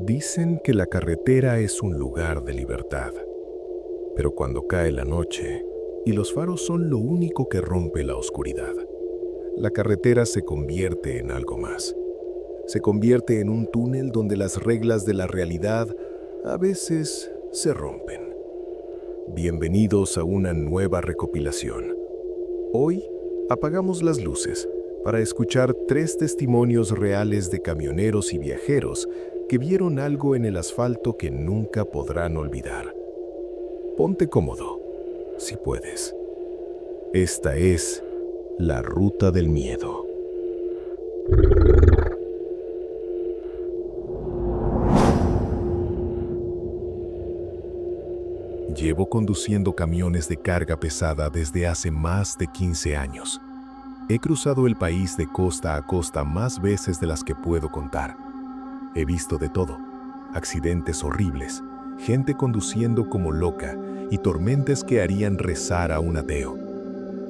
Dicen que la carretera es un lugar de libertad, pero cuando cae la noche y los faros son lo único que rompe la oscuridad, la carretera se convierte en algo más. Se convierte en un túnel donde las reglas de la realidad a veces se rompen. Bienvenidos a una nueva recopilación. Hoy apagamos las luces para escuchar 3 testimonios reales de camioneros y viajeros que vieron algo en el asfalto que nunca podrán olvidar. Ponte cómodo, si puedes. Esta es la Ruta del Miedo. Llevo conduciendo camiones de carga pesada desde hace más de 15 años. He cruzado el país de costa a costa más veces de las que puedo contar. He visto de todo: accidentes horribles, gente conduciendo como loca y tormentas que harían rezar a un ateo.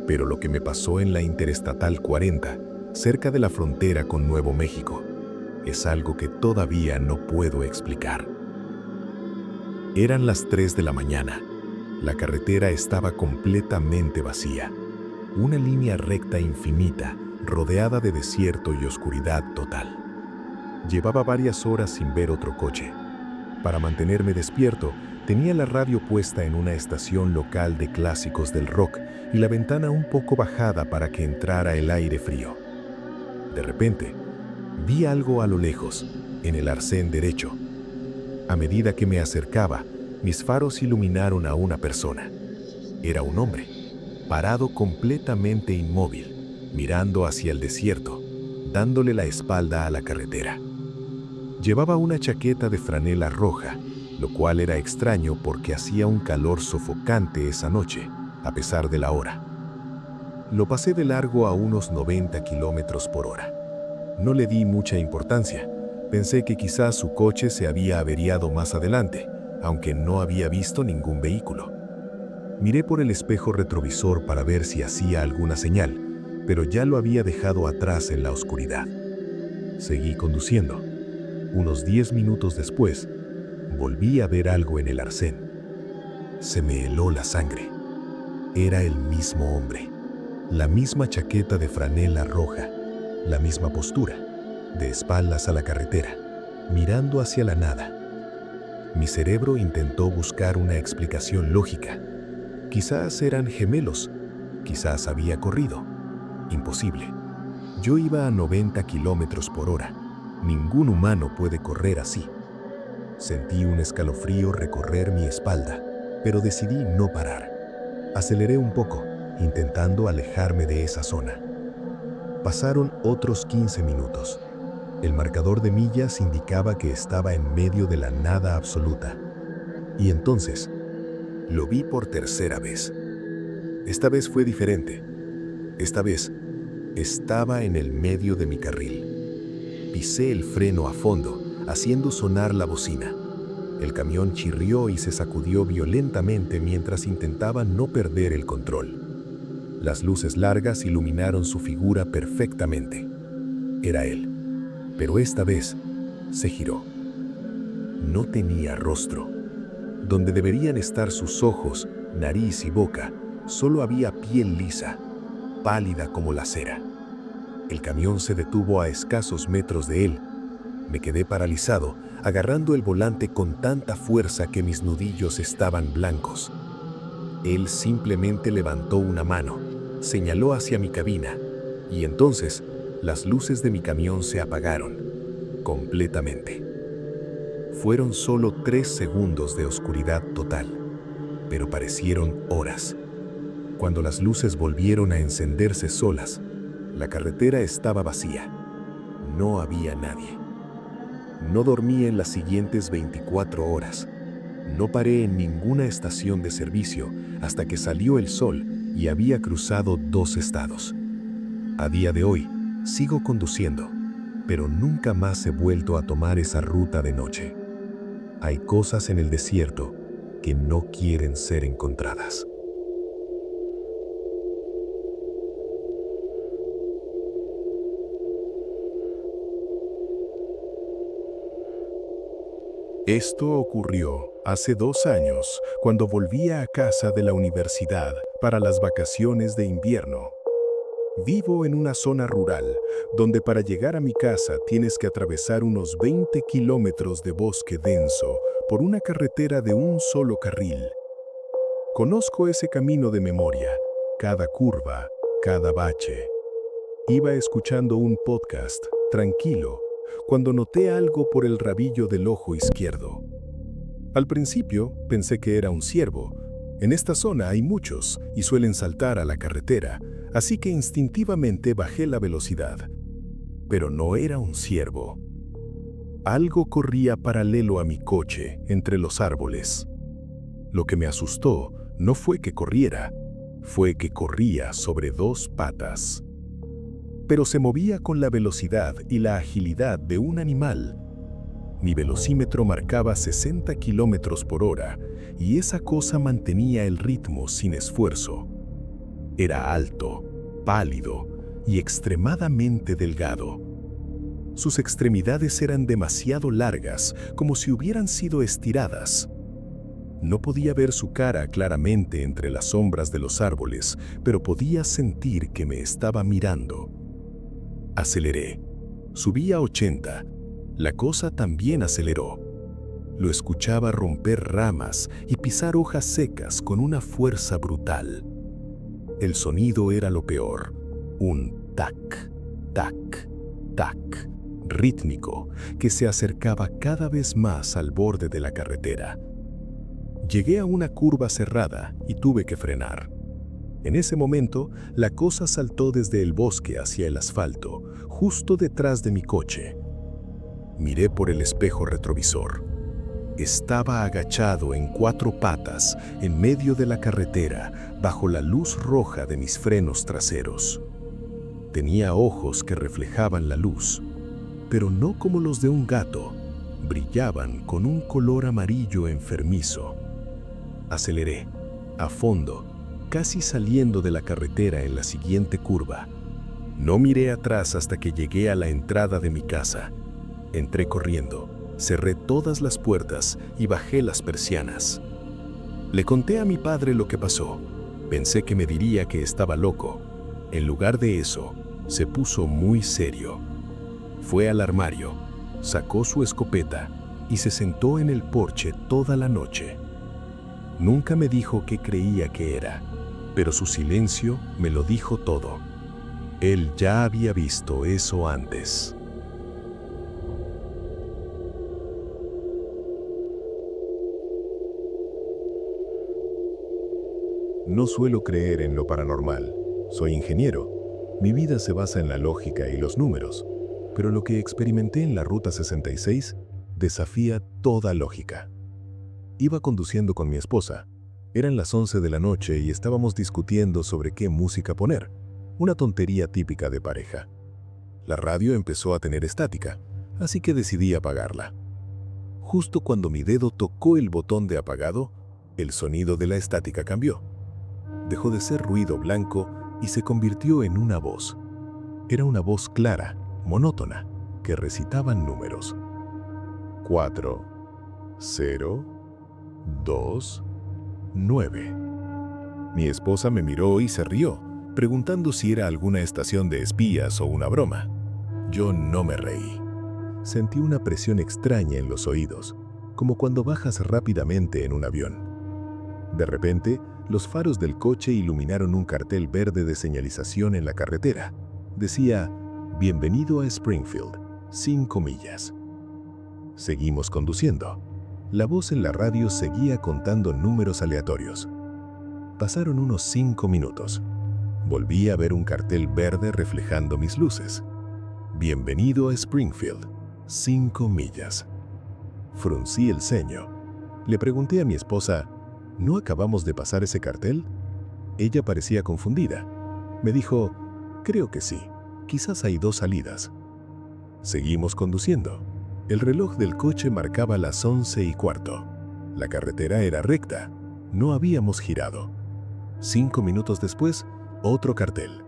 Pero lo que me pasó en la Interestatal 40, cerca de la frontera con Nuevo México, es algo que todavía no puedo explicar. Eran las 3 de la mañana. La carretera estaba completamente vacía. Una línea recta infinita, rodeada de desierto y oscuridad total. Llevaba varias horas sin ver otro coche. Para mantenerme despierto, tenía la radio puesta en una estación local de clásicos del rock y la ventana un poco bajada para que entrara el aire frío. De repente, vi algo a lo lejos, en el arcén derecho. A medida que me acercaba, mis faros iluminaron a una persona. Era un hombre, parado completamente inmóvil, mirando hacia el desierto, dándole la espalda a la carretera. Llevaba una chaqueta de franela roja, lo cual era extraño porque hacía un calor sofocante esa noche, a pesar de la hora. Lo pasé de largo a unos 90 kilómetros por hora. No le di mucha importancia. Pensé que quizás su coche se había averiado más adelante, aunque no había visto ningún vehículo. Miré por el espejo retrovisor para ver si hacía alguna señal, pero ya lo había dejado atrás en la oscuridad. Seguí conduciendo. Unos 10 minutos después, volví a ver algo en el arcén. Se me heló la sangre. Era el mismo hombre, la misma chaqueta de franela roja, la misma postura, de espaldas a la carretera, mirando hacia la nada. Mi cerebro intentó buscar una explicación lógica. Quizás eran gemelos, quizás había corrido. Imposible. Yo iba a 90 kilómetros por hora. Ningún humano puede correr así. Sentí un escalofrío recorrer mi espalda, pero decidí no parar. Aceleré un poco, intentando alejarme de esa zona. Pasaron otros 15 minutos. El marcador de millas indicaba que estaba en medio de la nada absoluta. Y entonces, lo vi por tercera vez. Esta vez fue diferente. Esta vez, estaba en el medio de mi carril. Pisé el freno a fondo, haciendo sonar la bocina. El camión chirrió y se sacudió violentamente mientras intentaba no perder el control. Las luces largas iluminaron su figura perfectamente. Era él, pero esta vez se giró. No tenía rostro. Donde deberían estar sus ojos, nariz y boca, solo había piel lisa, pálida como la cera. El camión se detuvo a escasos metros de él. Me quedé paralizado, agarrando el volante con tanta fuerza que mis nudillos estaban blancos. Él simplemente levantó una mano, señaló hacia mi cabina, y entonces las luces de mi camión se apagaron, completamente. Fueron solo 3 segundos de oscuridad total, pero parecieron horas. Cuando las luces volvieron a encenderse solas, la carretera estaba vacía. No había nadie. No dormí en las siguientes 24 horas. No paré en ninguna estación de servicio hasta que salió el sol y había cruzado 2 estados. A día de hoy, sigo conduciendo, pero nunca más he vuelto a tomar esa ruta de noche. Hay cosas en el desierto que no quieren ser encontradas. Esto ocurrió hace 2 años, cuando volvía a casa de la universidad para las vacaciones de invierno. Vivo en una zona rural, donde para llegar a mi casa tienes que atravesar unos 20 kilómetros de bosque denso por una carretera de un solo carril. Conozco ese camino de memoria, cada curva, cada bache. Iba escuchando un podcast, tranquilo, cuando noté algo por el rabillo del ojo izquierdo. Al principio pensé que era un ciervo. En esta zona hay muchos y suelen saltar a la carretera, así que instintivamente bajé la velocidad. Pero no era un ciervo. Algo corría paralelo a mi coche, entre los árboles. Lo que me asustó no fue que corriera, fue que corría sobre 2 patas. Pero se movía con la velocidad y la agilidad de un animal. Mi velocímetro marcaba 60 kilómetros por hora y esa cosa mantenía el ritmo sin esfuerzo. Era alto, pálido y extremadamente delgado. Sus extremidades eran demasiado largas, como si hubieran sido estiradas. No podía ver su cara claramente entre las sombras de los árboles, pero podía sentir que me estaba mirando. Aceleré. Subí a 80. La cosa también aceleró. Lo escuchaba romper ramas y pisar hojas secas con una fuerza brutal. El sonido era lo peor. Un tac, tac, tac, rítmico, que se acercaba cada vez más al borde de la carretera. Llegué a una curva cerrada y tuve que frenar. En ese momento, la cosa saltó desde el bosque hacia el asfalto, justo detrás de mi coche. Miré por el espejo retrovisor. Estaba agachado en 4 patas, en medio de la carretera, bajo la luz roja de mis frenos traseros. Tenía ojos que reflejaban la luz, pero no como los de un gato. Brillaban con un color amarillo enfermizo. Aceleré, a fondo, casi saliendo de la carretera en la siguiente curva. No miré atrás hasta que llegué a la entrada de mi casa. Entré corriendo, cerré todas las puertas y bajé las persianas. Le conté a mi padre lo que pasó. Pensé que me diría que estaba loco. En lugar de eso, se puso muy serio. Fue al armario, sacó su escopeta y se sentó en el porche toda la noche. Nunca me dijo qué creía que era, pero su silencio me lo dijo todo. Él ya había visto eso antes. No suelo creer en lo paranormal. Soy ingeniero. Mi vida se basa en la lógica y los números, pero lo que experimenté en la Ruta 66 desafía toda lógica. Iba conduciendo con mi esposa. Eran las 11 de la noche y estábamos discutiendo sobre qué música poner, una tontería típica de pareja. La radio empezó a tener estática, así que decidí apagarla. Justo cuando mi dedo tocó el botón de apagado, el sonido de la estática cambió. Dejó de ser ruido blanco y se convirtió en una voz. Era una voz clara, monótona, que recitaba números. 4, 0, 2, 9. Mi esposa me miró y se rió, preguntando si era alguna estación de espías o una broma. Yo no me reí. Sentí una presión extraña en los oídos, como cuando bajas rápidamente en un avión. De repente, los faros del coche iluminaron un cartel verde de señalización en la carretera. Decía, "Bienvenido a Springfield, 5 millas". Seguimos conduciendo. La voz en la radio seguía contando números aleatorios. Pasaron unos 5 minutos. Volví a ver un cartel verde reflejando mis luces. Bienvenido a Springfield, 5 millas. Fruncí el ceño. Le pregunté a mi esposa, ¿no acabamos de pasar ese cartel? Ella parecía confundida. Me dijo, creo que sí, quizás hay 2 salidas. Seguimos conduciendo. El reloj del coche marcaba las 11:15. La carretera era recta. No habíamos girado. 5 minutos después, otro cartel.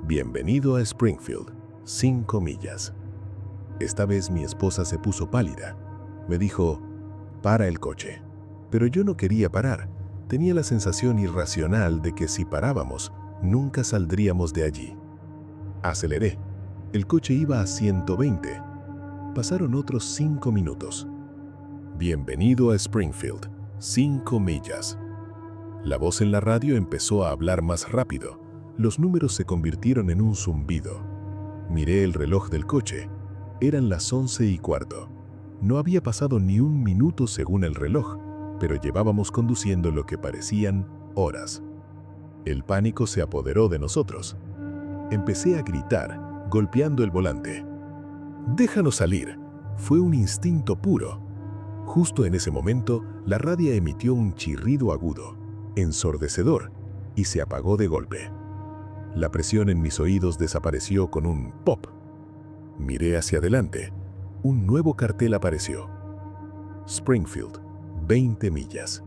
Bienvenido a Springfield, 5 millas. Esta vez mi esposa se puso pálida. Me dijo, Para el coche. Pero yo no quería parar. Tenía la sensación irracional de que si parábamos, nunca saldríamos de allí. Aceleré. El coche iba a 120. Pasaron otros 5 minutos. Bienvenido a Springfield. 5 millas. La voz en la radio empezó a hablar más rápido. Los números se convirtieron en un zumbido. Miré el reloj del coche. Eran las 11:15. No había pasado ni un minuto según el reloj, pero llevábamos conduciendo lo que parecían horas. El pánico se apoderó de nosotros. Empecé a gritar, golpeando el volante. ¡Déjanos salir! Fue un instinto puro. Justo en ese momento, la radio emitió un chirrido agudo, ensordecedor, y se apagó de golpe. La presión en mis oídos desapareció con un pop. Miré hacia adelante. Un nuevo cartel apareció. Springfield, 20 millas.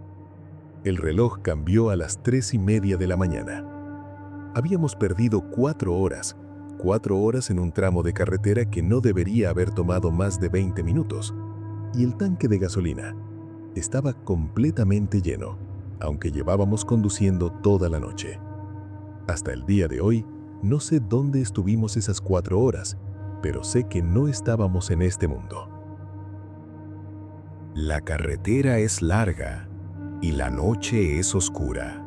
El reloj cambió a las 3:30 de la mañana. Habíamos perdido 4 horas. 4 horas en un tramo de carretera que no debería haber tomado más de 20 minutos. Y el tanque de gasolina estaba completamente lleno, aunque llevábamos conduciendo toda la noche. Hasta el día de hoy, no sé dónde estuvimos esas 4 horas, pero sé que no estábamos en este mundo. La carretera es larga y la noche es oscura.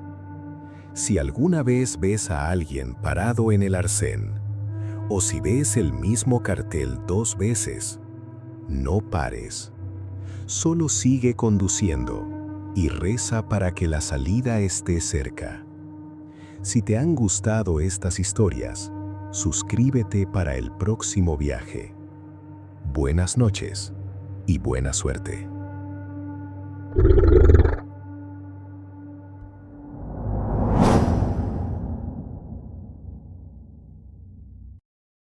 Si alguna vez ves a alguien parado en el arcén, o si ves el mismo cartel 2 veces, no pares. Solo sigue conduciendo y reza para que la salida esté cerca. Si te han gustado estas historias, suscríbete para el próximo viaje. Buenas noches y buena suerte.